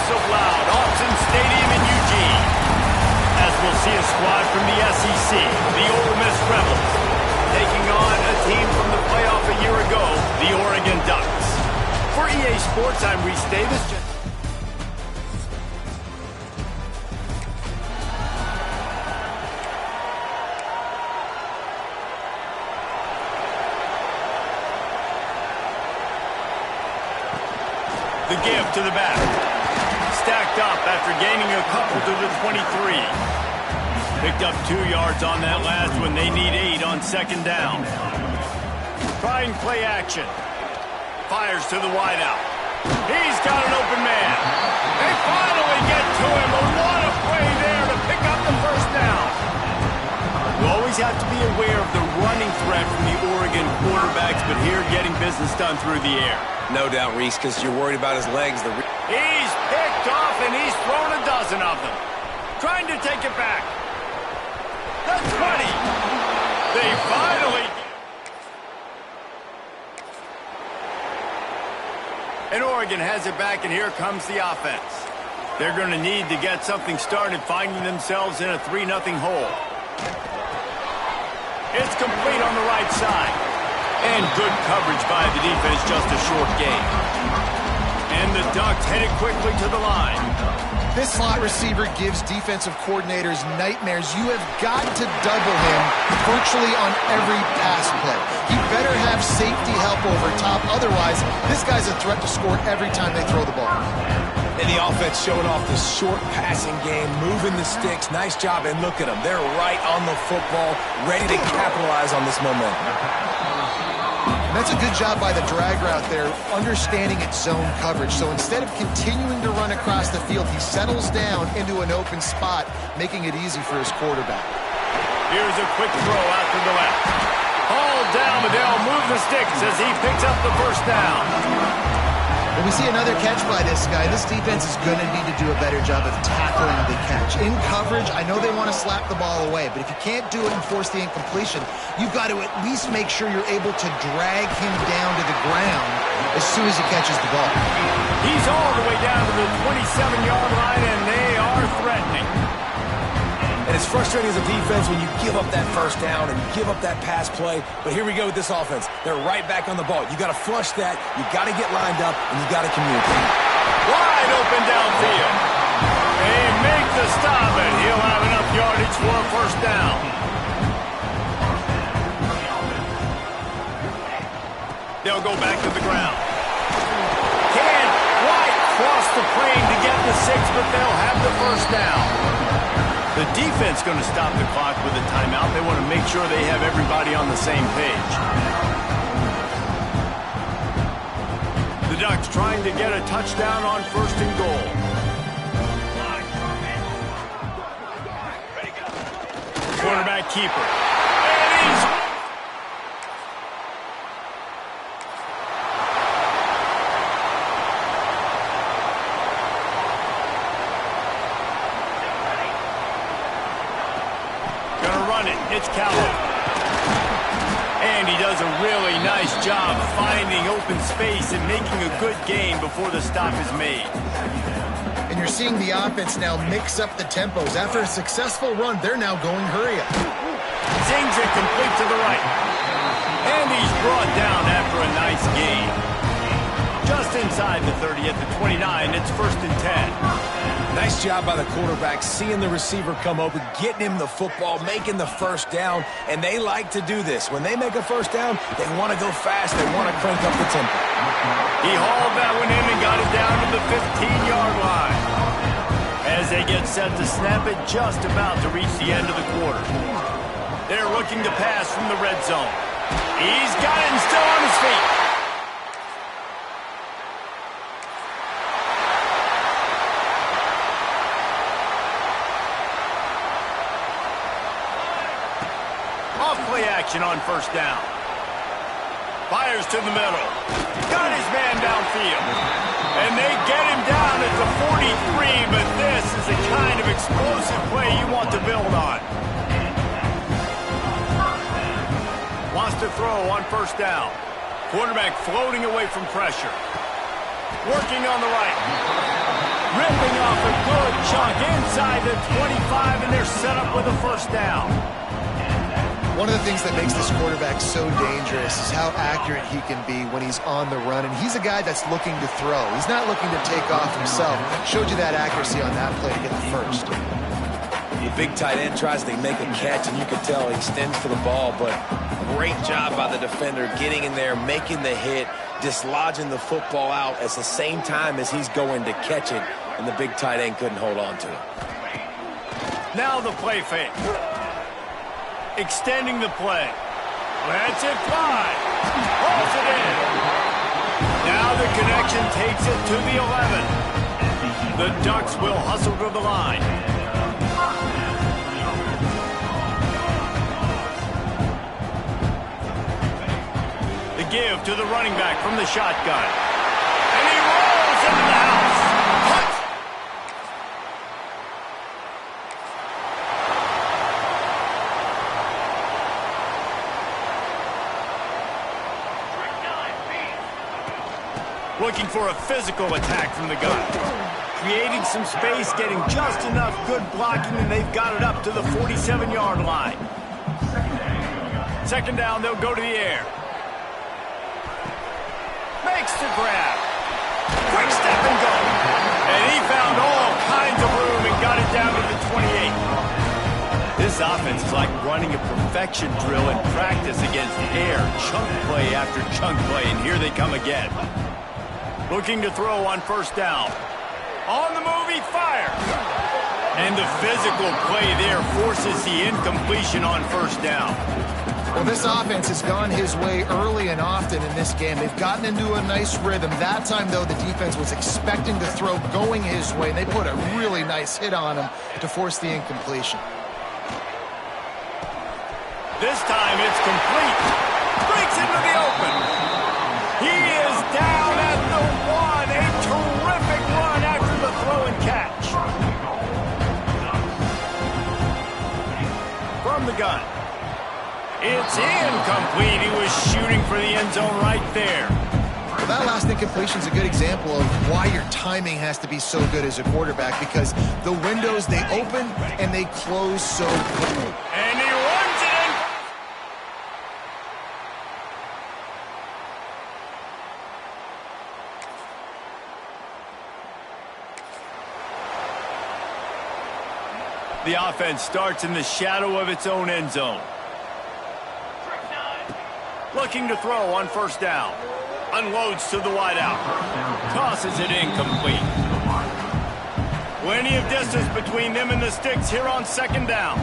explosive loud. Autzen Stadium in Eugene. As we'll see a squad from the SEC, the Ole Miss Rebels, taking on a team from the playoff a year ago, the Oregon Ducks. For EA Sports, I'm Reese Davis. The give to the back. Stacked up after gaining a couple to the 23. Picked up 2 yards on that last one. They need 8 on second down. Trying play action. Fires to the wideout. He's got an open man. They finally get to him, but what a play there to pick up the first down. You always have to be aware of the running threat from the Oregon quarterbacks, but here getting business done through the air. No doubt, Reese, because you're worried about his legs. He's picked off, and he's thrown a dozen of them. Trying to take it back. The 20. They finally... And Oregon has it back, and here comes the offense. They're going to need to get something started, finding themselves in a 3-0 hole. It's complete on the right side. And good coverage by the defense, just a short gain. And the Ducks headed quickly to the line. This slot receiver gives defensive coordinators nightmares. You have got to double him virtually on every pass play. He better have safety help over top. Otherwise, this guy's a threat to score every time they throw the ball. And the offense showing off the short passing game, moving the sticks. Nice job, and look at them. They're right on the football, ready to capitalize on this momentum. And that's a good job by the drag route there, understanding its zone coverage. So instead of continuing to run across the field, he settles down into an open spot, making it easy for his quarterback. Here's a quick throw out to the left. Hauled down, but they'll move the sticks as he picks up the first down. When we see another catch by this guy, this defense is going to need to do a better job of tackling the catch. In coverage, I know they want to slap the ball away, but if you can't do it and force the incompletion, you've got to at least make sure you're able to drag him down to the ground as soon as he catches the ball. He's all the way down to the 27-yard line, and they are threatening. And it's frustrating as a defense when you give up that first down and give up that pass play. But here we go with this offense. They're right back on the ball. You got to flush that. You got to get lined up, and you got to communicate. Wide open downfield. They make the stop, and he'll have enough yardage for a first down. They'll go back to the ground. Can't quite cross the plane to get the 6, but they'll have the first down. The defense going to stop the clock with a timeout. They want to make sure they have everybody on the same page. The Ducks trying to get a touchdown on first and goal. Quarterback keeper. And he's... It's Calvin. And he does a really nice job finding open space and making a good gain before the stop is made. And you're seeing the offense now mix up the tempos. After a successful run, they're now going hurry up. Zings it complete to the right. And he's brought down after a nice gain. Just inside the 30 at the 29, it's first and 10. Nice job by the quarterback, seeing the receiver come open, getting him the football, making the first down, and they like to do this. When they make a first down, they want to go fast, they want to crank up the tempo. He hauled that one in and got it down to the 15-yard line. As they get set to snap it, just about to reach the end of the quarter. They're looking to pass from the red zone. He's got it and still on his feet. Play action on first down. Fires to the middle. Got his man downfield. And they get him down at the 43, but this is the kind of explosive play you want to build on. Wants to throw on first down. Quarterback floating away from pressure. Working on the right. Ripping off a good chunk inside the 25, and they're set up with a first down. One of the things that makes this quarterback so dangerous is how accurate he can be when he's on the run. And he's a guy that's looking to throw. He's not looking to take off himself. Showed you that accuracy on that play to get the first. The big tight end tries to make a catch, and you can tell he extends for the ball, but great job by the defender getting in there, making the hit, dislodging the football out at the same time as he's going to catch it, and the big tight end couldn't hold on to it. Now the play fake. Extending the play. Lets it fly. Pulls it in. Now the connection takes it to the 11. The Ducks will hustle to the line. The give to the running back from the shotgun. And he rolls into the house. Punt! Looking for a physical attack from the gun. Creating some space, getting just enough good blocking, and they've got it up to the 47-yard line. Second down, they'll go to the air. Makes the grab. Quick step and go. And he found all kinds of room and got it down to the 28. This offense is like running a perfection drill in practice against air. Chunk play after chunk play, and here they come again. Looking to throw on first down. On the move, he fires. And the physical play there forces the incompletion on first down. Well, this offense has gone his way early and often in this game. They've gotten into a nice rhythm. That time, though, the defense was expecting the throw going his way. They put a really nice hit on him to force the incompletion. This time it's complete. Breaks into the open. He is down at the 1. A terrific run after the throw and catch. From the gun. It's incomplete. He was shooting for the end zone right there. Well, that last incompletion is a good example of why your timing has to be so good as a quarterback, because the windows, they open and they close so quickly. And he runs it in. The offense starts in the shadow of its own end zone. Looking to throw on first down. Unloads to the wideout. Tosses it incomplete. Plenty of distance between them and the sticks here on second down.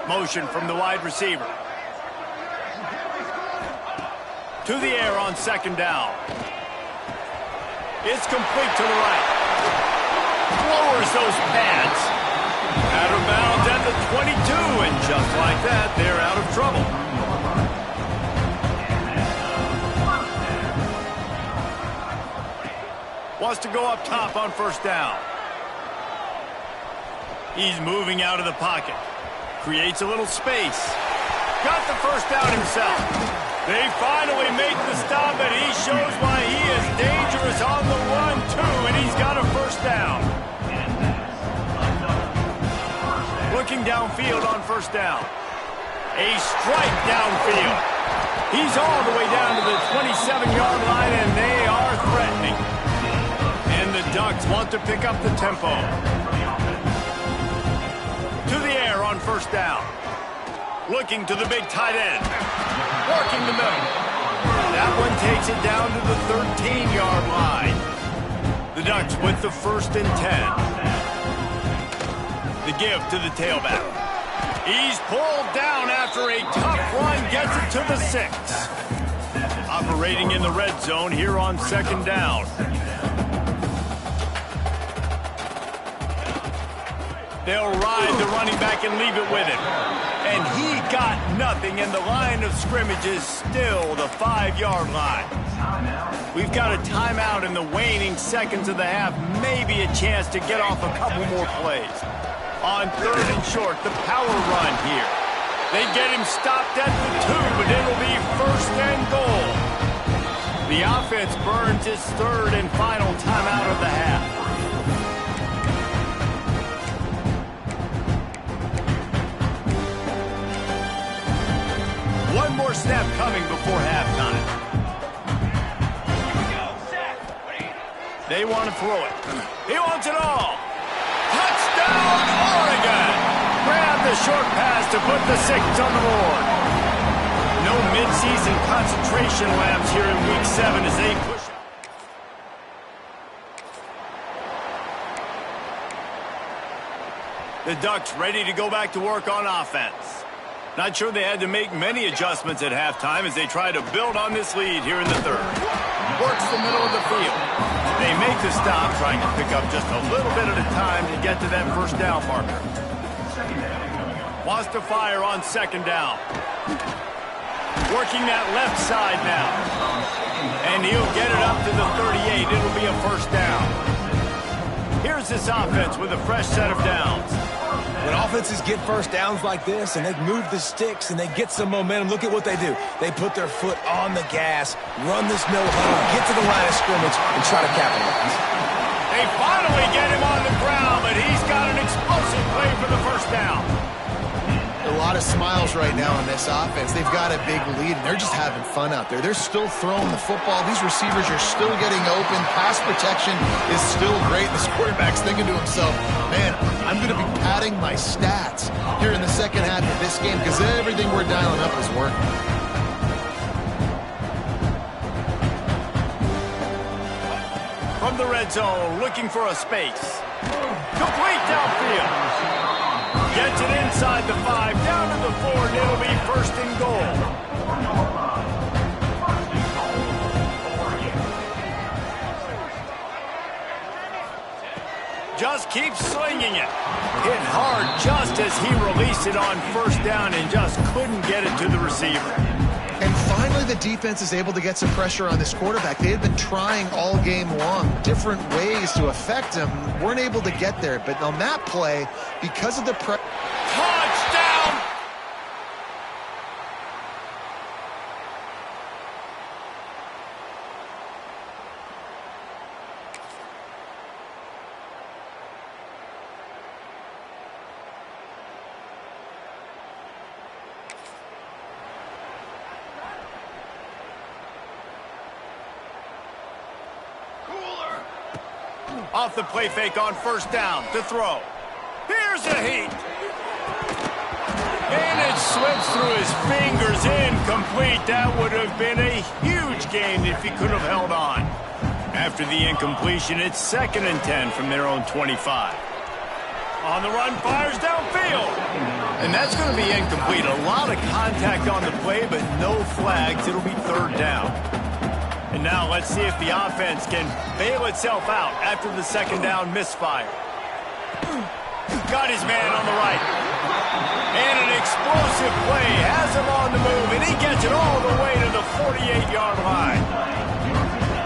Motion from the wide receiver. To the air on second down. It's complete to the right. Lowers those pads. Out of bounds at the 22, and just like that, they're out of trouble. Wants to go up top on first down. He's moving out of the pocket. Creates a little space. Got the first down himself. They finally make the stop, and he shows why he is dangerous on the run, too, and he's got a first down. Looking downfield on first down. A strike downfield. He's all the way down to the 27-yard line, and they are threatening. And the Ducks want to pick up the tempo. To the air on first down. Looking to the big tight end. Working the middle. That one takes it down to the 13-yard line. The Ducks with the 1st and 10. The give to the tailback. He's pulled down after a tough run, gets it to the 6. Operating in the red zone here on second down. They'll ride the running back and leave it with him. And he got nothing, and the line of scrimmage is still the 5-yard line. We've got a timeout in the waning seconds of the half, maybe a chance to get off a couple more plays. On 3rd and short, the power run here. They get him stopped at the 2, but it'll be 1st and goal. The offense burns its 3rd and final timeout of the half. One more snap coming before halftime. They want to throw it. He wants it all. Touchdown, Oregon! Grab the short pass to put the 6 on the board. No midseason concentration laps here in Week 7 as they push it. The Ducks ready to go back to work on offense. Not sure they had to make many adjustments at halftime as they try to build on this lead here in the 3rd. Works the middle of the field. They make the stop, trying to pick up just a little bit at a time to get to that 1st down marker. Wants to fire on 2nd down. Working that left side now. And he'll get it up to the 38. It'll be a 1st down. Here's this offense with a fresh set of downs. When offenses get 1st downs like this and they move the sticks and they get some momentum, look at what they do. They put their foot on the gas, run this no huddle, get to the line of scrimmage, and try to capitalize. They finally get him on the ground, but he's got an explosive play for the 1st down. A lot of smiles right now on this offense. They've got a big lead, and they're just having fun out there. They're still throwing the football. These receivers are still getting open. Pass protection is still great. This quarterback's thinking to himself, man, I'm going to be padding my stats here in the 2nd half of this game because everything we're dialing up is working. From the red zone, looking for a space. Complete downfield. Gets it inside the 5, down to the 4, and it'll be 1st and goal. Just keeps slinging it. Hit hard just as he released it on 1st down and just couldn't get it to the receiver. And finally, the defense is able to get some pressure on this quarterback. They had been trying all game long different ways to affect him. Weren't able to get there. But on that play, because of the pressure... Touchdown! Off the play fake on 1st down to throw. Here's a heat. And it slips through his fingers, incomplete. That would have been a huge gain if he could have held on. After the incompletion, it's 2nd and 10 from their own 25. On the run, fires downfield. And that's going to be incomplete. A lot of contact on the play, but no flags. It'll be 3rd down. And now let's see if the offense can bail itself out after the 2nd down misfire. Got his man on the right. And an explosive play has him on the move, and he gets it all the way to the 48-yard line.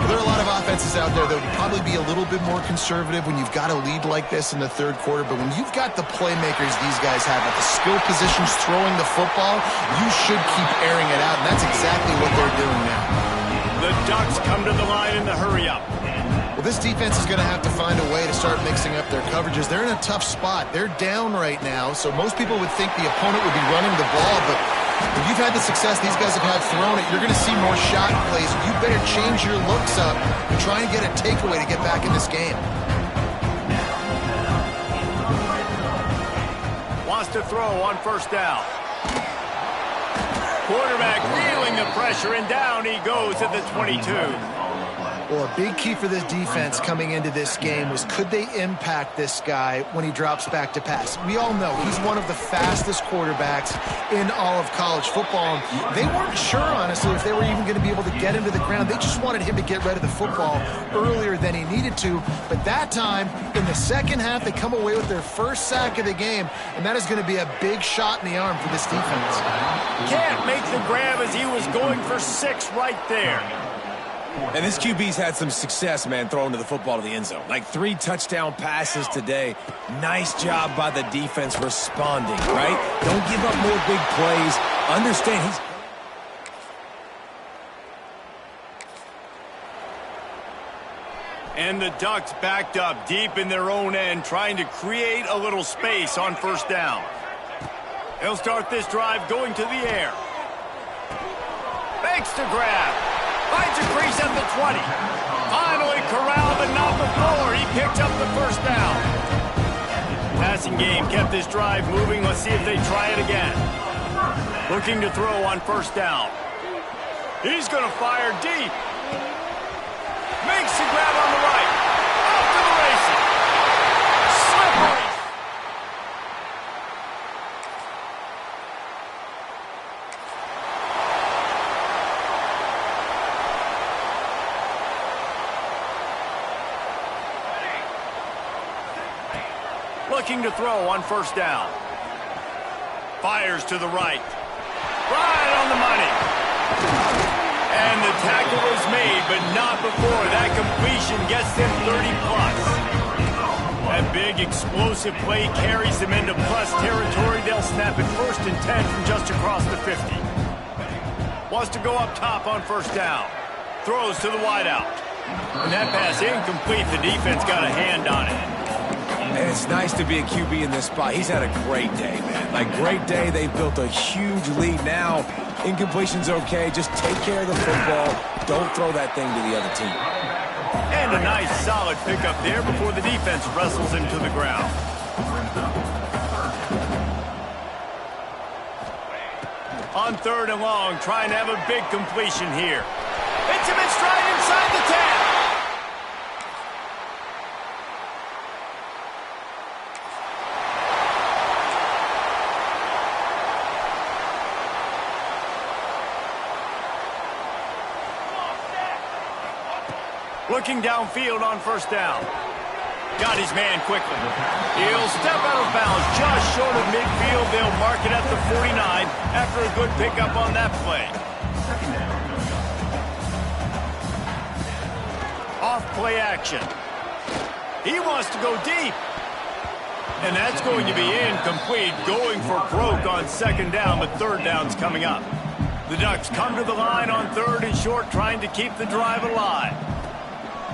There are a lot of offenses out there that would probably be a little bit more conservative when you've got a lead like this in the 3rd quarter, but when you've got the playmakers these guys have at the skill positions throwing the football, you should keep airing it out, and that's exactly what they're doing now. The Ducks come to the line in the hurry-up. Well, this defense is going to have to find a way to start mixing up their coverages. They're in a tough spot. They're down right now, so most people would think the opponent would be running the ball, but if you've had the success these guys have had throwing it, you're going to see more shot plays. You better change your looks up and try and get a takeaway to get back in this game. Wants to throw on 1st down. Quarterback feeling the pressure, and down he goes at the 22. Well, a big key for this defense coming into this game was could they impact this guy when he drops back to pass? We all know he's one of the fastest quarterbacks in all of college football. They weren't sure, honestly, if they were even going to be able to get him to the ground. They just wanted him to get rid of the football earlier than he needed to. But that time, in the 2nd half, they come away with their 1st sack of the game, and that is going to be a big shot in the arm for this defense. Can't make the grab as he was going for 6 right there. And this QB's had some success, man, throwing to the football to the end zone. Like 3 touchdown passes today. Nice job by the defense responding, right? Don't give up more big plays. Understand he's... And the Ducks backed up deep in their own end, trying to create a little space on first down. He'll start this drive going to the air. Fakes to grab. Finds a crease at the 20. Finally corralled, but not before. He picked up the first down. Passing game kept this drive moving. Let's see if they try it again. Looking to throw on first down. He's going to fire deep. Makes the grab on the right. Off to the races. Slippery. Looking to throw on first down. Fires to the right. Right on the money. And the tackle is made, but not before that completion gets them 30-plus. That big explosive play carries them into plus territory. They'll snap it 1st and 10 from just across the 50. Wants to go up top on first down. Throws to the wideout. And that pass incomplete. The defense got a hand on it. And it's nice to be a QB in this spot. He's had a great day, man. Like, great day. They've built a huge lead now. Incompletion's okay. Just take care of the football. Don't throw that thing to the other team. And a nice, solid pickup there before the defense wrestles him to the ground. On 3rd and long, trying to have a big completion here. Hits him in stride inside the 10. Looking downfield on first down. Got his man quickly. He'll step out of bounds just short of midfield. They'll mark it at the 49 after a good pickup on that play. Off play action. He wants to go deep. And that's going to be incomplete. Going for broke on 2nd down, but 3rd down's coming up. The Ducks come to the line on 3rd and short, trying to keep the drive alive.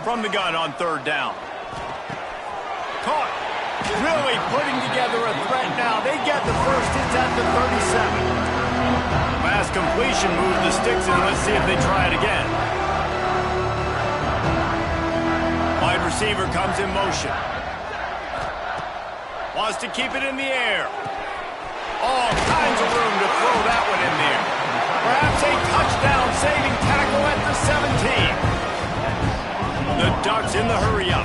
From the gun on 3rd down. Caught. Really putting together a threat now. They get the first. It's at the 37. Last completion moved the sticks, and let's see if they try it again. Wide receiver comes in motion. Wants to keep it in the air. All kinds of room to throw that one in there. Perhaps a touchdown-saving tackle at the 17. The Ducks in the hurry-up.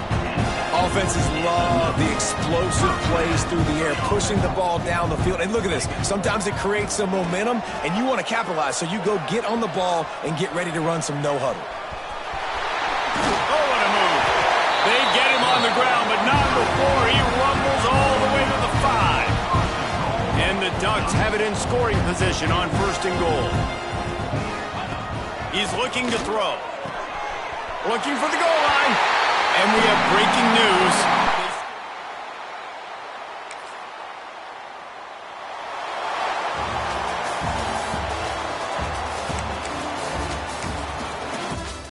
Offenses love the explosive plays through the air, pushing the ball down the field. And look at this. Sometimes it creates some momentum, and you want to capitalize. So you go get on the ball and get ready to run some no-huddle. Oh, what a move. They get him on the ground, but not before he rumbles all the way to the 5. And the Ducks have it in scoring position on 1st and goal. He's looking to throw. Looking for the goal line. And we have breaking news.